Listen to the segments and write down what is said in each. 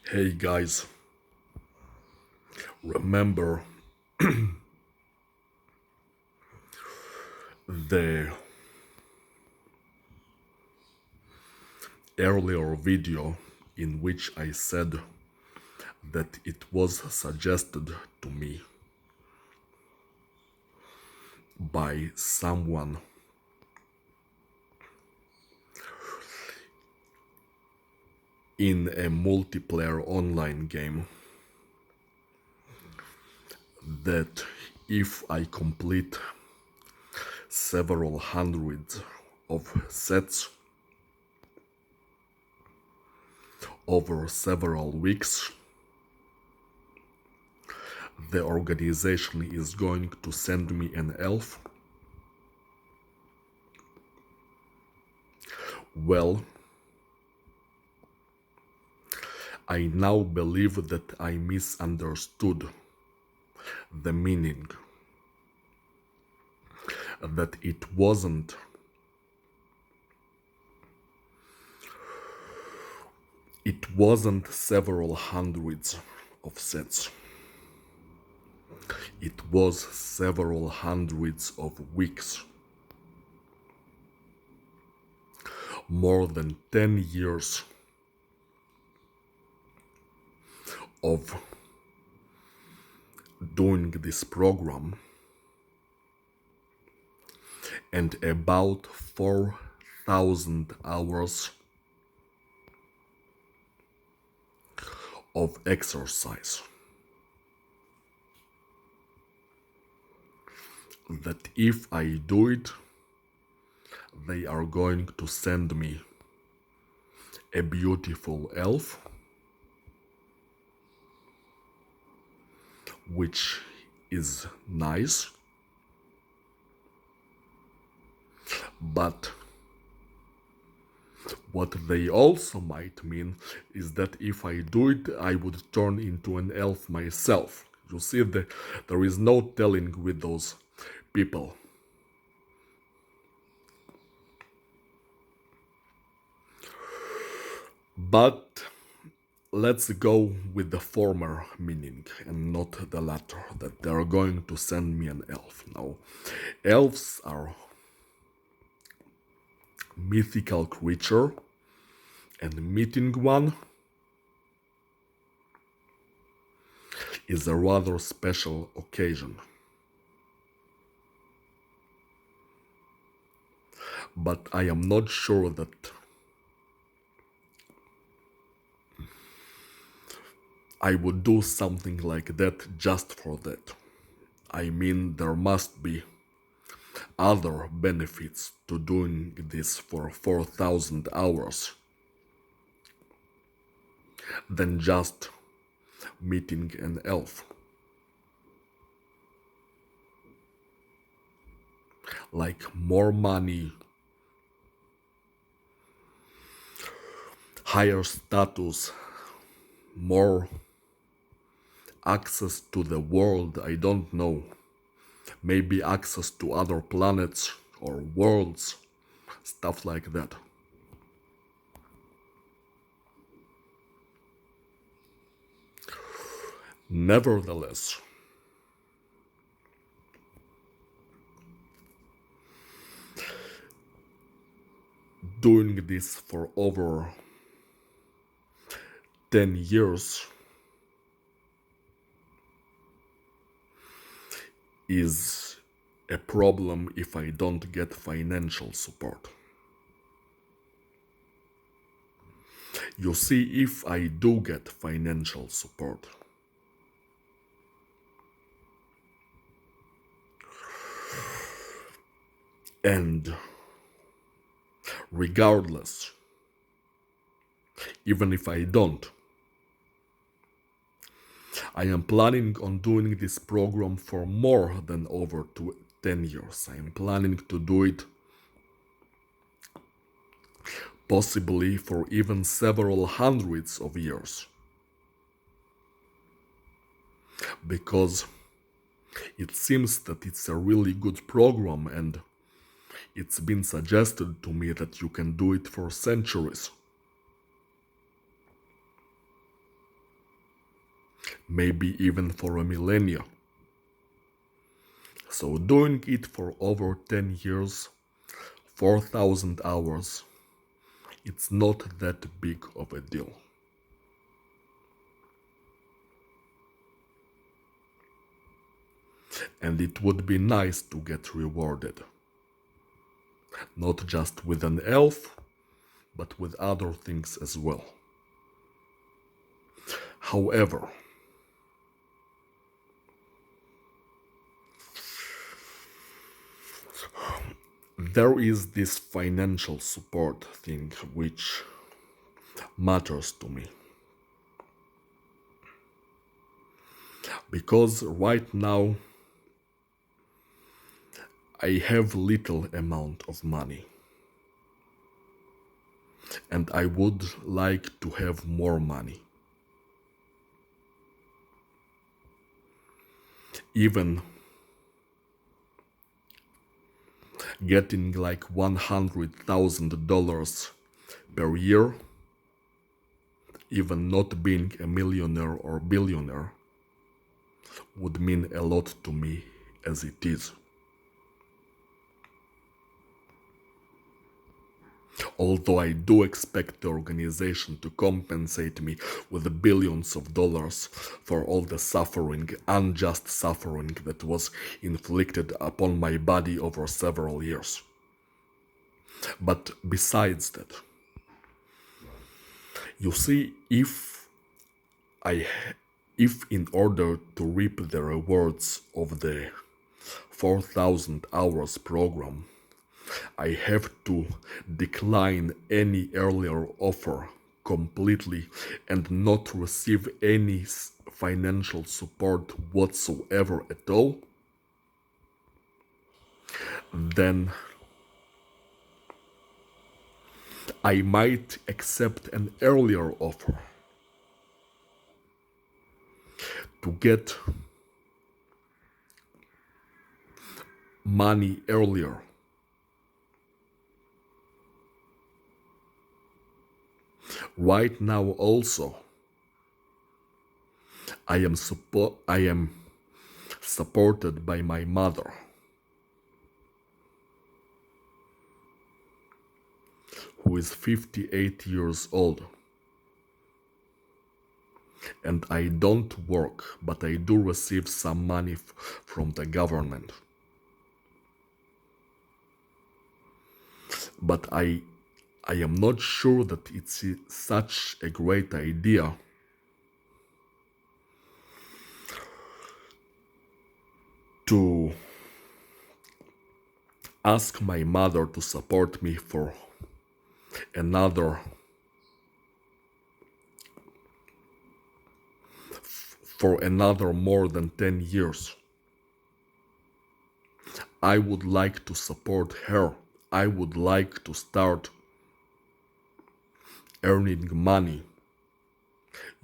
Hey guys, remember the earlier video in which I said that it was suggested to me by someone in a multiplayer online game that if I complete several hundreds of sets over several weeks, the organization is going to send me an elf. Well, I now believe that I misunderstood the meaning, that it wasn't several hundreds of sets. It was several hundreds of weeks. More than 10 years of doing this program and about 4,000 hours of exercise. That if I do it, they are going to send me a beautiful elf, which is nice, but what they also might mean is that if I do it, I would turn into an elf myself. You see, there is no telling with those people. But let's go with the former meaning and not the latter, that they are going to send me an elf. Now, elves are mythical creature, and meeting one is a rather special occasion. But I am not sure that I would do something like that just for that. I mean, there must be other benefits to doing this for 4,000 hours than just meeting an elf. Like more money, higher status, more access to the world, I don't know. Maybe access to other planets or worlds, stuff like that. Nevertheless, doing this for over 10 years is a problem if I don't get financial support. You see, if I do get financial support, and regardless, even if I don't, I am planning on doing this program for more than over 10 years. I am planning to do it possibly for even several hundreds of years. Because it seems that it's a really good program and it's been suggested to me that you can do it for centuries. maybe even for a millennia. So doing it for over 10 years, 4,000 hours, it's not that big of a deal. And it would be nice to get rewarded. Not just with an elf, but with other things as well. However, there is this financial support thing which matters to me. Because right now I have little amount of money and I would like to have more money. Even getting like $100,000 per year, even not being a millionaire or billionaire, would mean a lot to me as it is. Although I do expect the organization to compensate me with billions of dollars for all the suffering, unjust suffering that was inflicted upon my body over several years. But besides that, you see, if in order to reap the rewards of the 4,000 hours program, I have to decline any earlier offer completely and not receive any financial support whatsoever at all, then I might accept an earlier offer to get money earlier. Right now also, I am supported by my mother, who is 58 years old. And I don't work, but I do receive some money from the government. But I am not sure that it's such a great idea to ask my mother to support me for another more than 10 years. I would like to support her. I would like to start earning money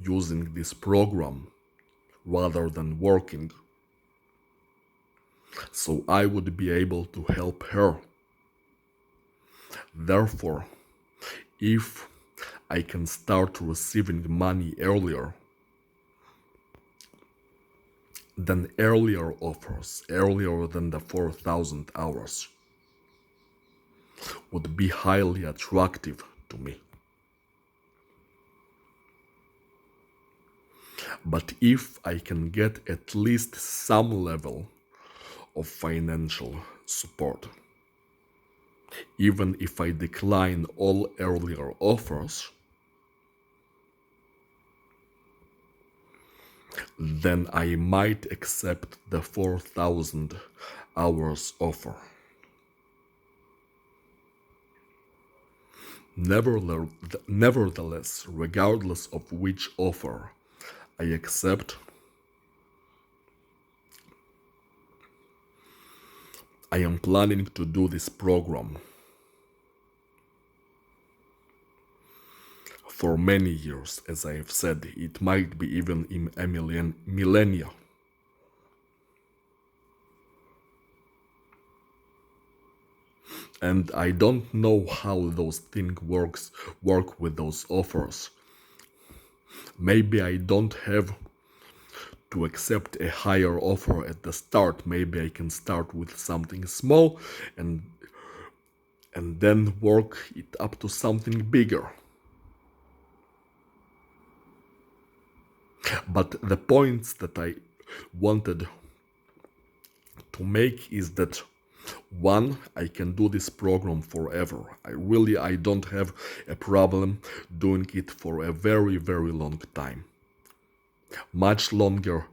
using this program rather than working, so I would be able to help her. Therefore, if I can start receiving money earlier, then earlier offers, earlier than the 4,000 hours, would be highly attractive to me. But if I can get at least some level of financial support, even if I decline all earlier offers, then I might accept the 4,000 hours offer. Nevertheless, regardless of which offer I accept, I am planning to do this program for many years. As I have said, it might be even in a millennia. And I don't know how those things work with those offers. Maybe I don't have to accept a higher offer at the start. Maybe I can start with something small and then work it up to something bigger. But the points that I wanted to make is that one, I can do this program forever. I don't have a problem doing it for a very, very long time. Much longer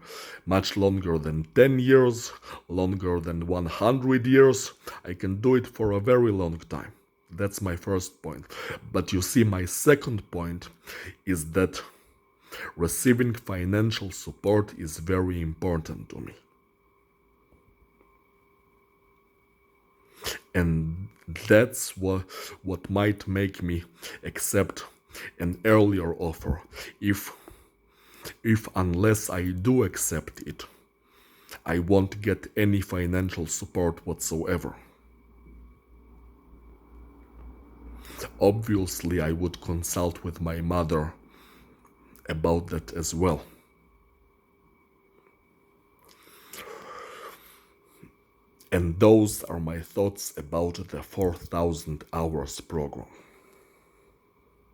than 10 years, longer than 100 years. I can do it for a very long time. That's my first point. But you see, my second point is that receiving financial support is very important to me. And that's what might make me accept an earlier offer if unless I do accept it, I won't get any financial support whatsoever. Obviously, I would consult with my mother about that as well. And those are my thoughts about the 4,000 hours program.